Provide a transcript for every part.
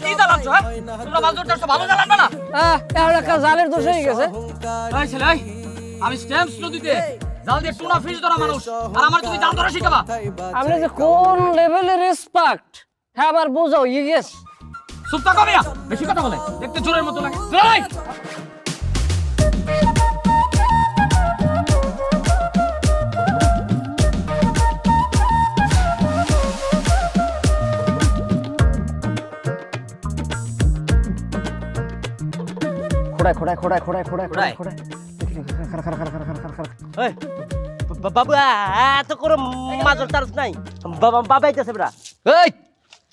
কি জ্বালাচ্ছ? তোমরা মাছ ধরতে আসছো, ভালো জ্বালান না? এখন একটা জালের দোষ হয়ে গেছে। আমি স্ট্যাম্পস নদীতে জাল দিয়ে টুনা ফিশ ধরা মানুষ, আর আমার তুমি জাল ধরা শিখাবা? আপনি যে কোন লেভেলের রেসপেক্ট, হ্যাঁ আবার বোঝাও ইয়েস। চুপ থাকো মিয়া, বেশি কথা বলে দেখতে চোরের মতো লাগে। খোড়ায় খোড়ায় খোড়ায় খোড়ায় খোড়ায় খোড়ায় খোড়ায়। বাবু এত করে মাছের চার্জ নাই, বাবা আইতেছে বেড়া। এই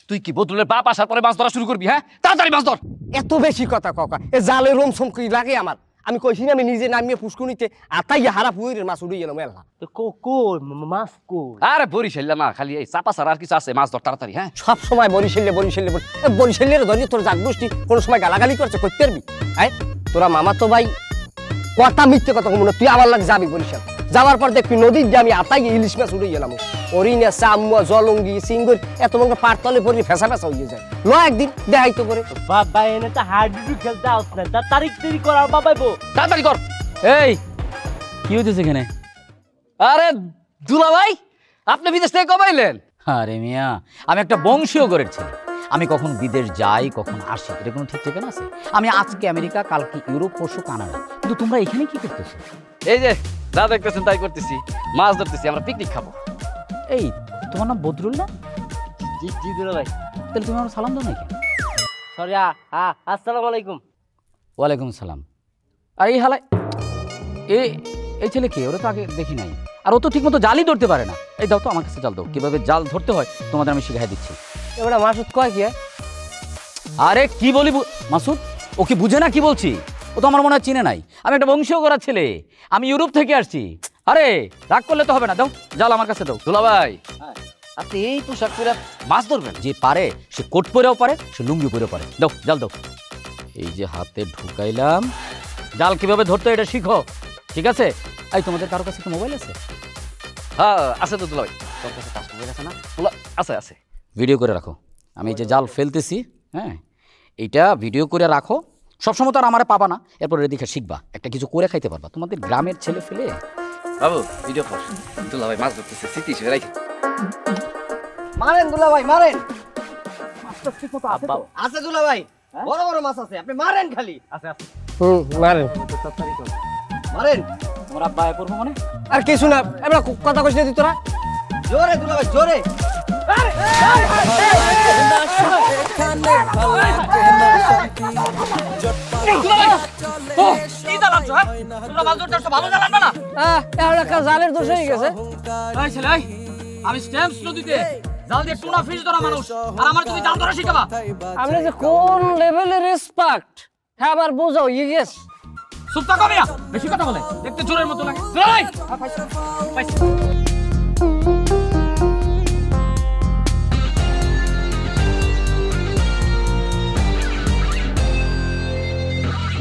তুই কি বোতলের বাপ আসার পরে মাছ ধরা শুরু করবি? হ্যাঁ তাড়াতাড়ি মাছ ধর। এত বেশি কথা কাকা, এ জালে রোম সোম কি লাগে আমার? আমি কইছি না আমি নিজে নামিয়ে পুষ্কুনিতে আতাই হারা পুইরের মাছ উড়িয়ে গেলাম মেলা। কই মাছ কই? আরে বরিশাল না, খালি এই চাপা ছাড়া আর কিছু আছে? মাছ ধর তাড়াতাড়ি। হ্যাঁ সব সময় বরিশালের ধরি তোর জাগ গোষ্ঠী কোন সময় গালাগালি করছে, করতে পারবি? আয় তোরা মামা তো ভাই কথা মিথ্যে কথা কমু না, তুই আমার লাগে যাবি বরিশাল। যাওয়ার পর দেখবি নদীর যে আমি আতাই ইলিশ মাছ উড়ে গেলাম, অরিনা চামুয়া জলঙ্গি সিঙ্গুর এত মঙ্গা পারতলে পড়ি ফেসা ফেসা হয়ে যায়। ল একদিন দেখাই তো করে। বাবা এনে তো হাডুডু খেলতে আস না, তার তারিখ দেরি করার বাবাইবো। তাড়াতাড়ি কর। এই কি হইতেছে এখানে? আরে দুলা ভাই, আপনি বিদেশ থেকে কবে এলেন? আরে মিয়া, আমি একটা বংশীয় ঘরের ছেলে। আমি কখন বিদেশ যাই কখন আসি, এটা কোনো ঠিক ঠিকানা আছে? আমি আজকে আমেরিকা, কালকে ইউরোপ, পরশু কানাডা, কিন্তু তোমরা এখানে কি করতেছো? এই যে যা দেখতেছেন তাই করতেছি, মাছ ধরতেছি, আমরা পিকনিক খাবো। এই তোমার নাম বদরুল না? জি জি দুলা ভাই। তাহলে তুমি আমার সালাম দাও নাকি? সরি আসসালামু আলাইকুম। ওয়ালাইকুম সালাম। আর এই হালাই এই ছেলে কে? ওরা তো আগে দেখি নাই, আর ও তো ঠিক মতো জালই ধরতে পারে না। এই দাও তো আমার কাছে জাল দাও, কিভাবে জাল ধরতে হয় তোমাদের আমি শিখাই দিচ্ছি। এবার মাসুদ কয় কি? আরে কি বলি মাসুদ, ও কি বুঝে না কি বলছি? ও তো আমার মনে হয় চিনে নাই। আমি একটা বংশীয় করার ছেলে, আমি ইউরোপ থেকে আসছি। আরে রাগ করলে তো হবে না, দাও জাল আমার কাছে দাও। দুলা ভাই আপনি এই পোশাক পরে মাছ ধরবেন? যে পারে সে কোট পরেও পারে, সে লুঙ্গি পরেও পারে। দাও জাল দাও। এই যে হাতে ঢুকাইলাম, জাল কিভাবে ধরতে এটা শিখো, ঠিক আছে? এই তোমাদের কারো কাছে কি মোবাইল আছে? হ্যাঁ আছে তো দুলা ভাই। তোর কাছে কাজ মোবাইল আছে না? আছে আছে। ভিডিও করে রাখো। আমি এই যে জাল ফেলতেছি, হ্যাঁ এইটা ভিডিও করে রাখো। সবসময় তো আর আমারে পাবা না, এরপর দেখে শিখবা, একটা কিছু করে খাইতে পারবা। তোমাদের গ্রামের ছেলে ফেলে বাবু ভিডিও কর। দুলা ভাই মাছ ধরতেছে, স্মৃতি হিসেবে রাখি। মারেন দুলা ভাই মারেন। মাছটা ঠিক মতো আছে তো? আছে দুলা ভাই, বড় বড় মাছ আছে, আপনি মারেন খালি। আছে আছে। মারেন মারেন। তোমার আব্বা করবো মানে আর কিছু না, এবার কথা কইছ না তুই তোরা? জোরে দুলা ভাই জোরে। কি জ্বালাচ্ছ? তোমরা মাছ ধরতে আসছো, ভালো জ্বালান না? এখন একটা জালের দোষ হয়ে গেছে। আমি স্ট্যাম্পস নদীতে জাল দিয়ে টুনা ফিশ ধরা মানুষ, আর আমার তুমি জাল ধরা শিখাবা? আপনি যে কোন লেভেলের রেসপেক্ট, হ্যাঁ আবার বোঝাও ইয়েস। চুপ থাকো মিয়া, বেশি কথা বলে দেখতে চোরের মতো লাগে।